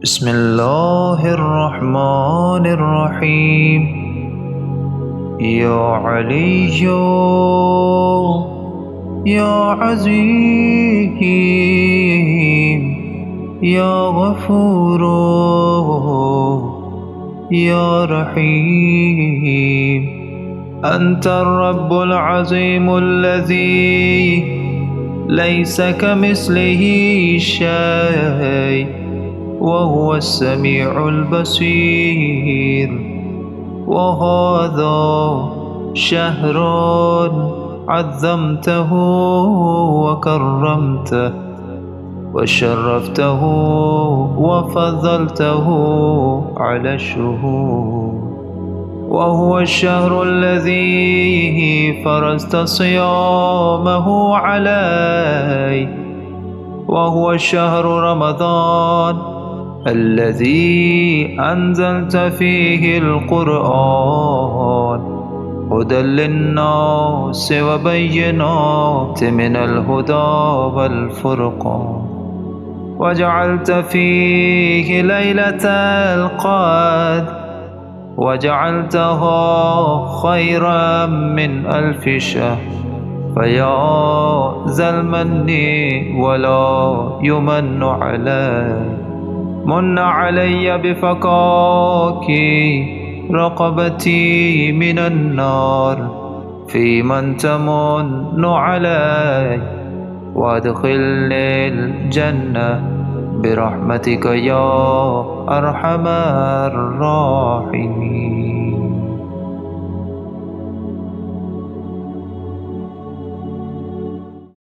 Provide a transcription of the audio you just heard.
بسم الله الرحمن الرحيم. يا علي يا عظيم يا غفور يا رحيم. أنت الرب العظيم الذي ليس كمثله شيء وهو السميع البصير. وهذا شهر عظمته وكرمته وشرفته وفضلته على الشهور، وهو الشهر الذي فرضت صيامه علي، وهو شهر رمضان الذي أنزلت فيه القرآن هدى للناس وبينات من الهدى والفرقان، وجعلت فيه ليلة القدر وجعلتها خيرا من 1000 شهر. فيا ذا المن ولا يمن علي، من علي بفكاك رقبتي من النار، في من تمن علي وادخلني الجنة برحمتك يا أرحم الراحمين.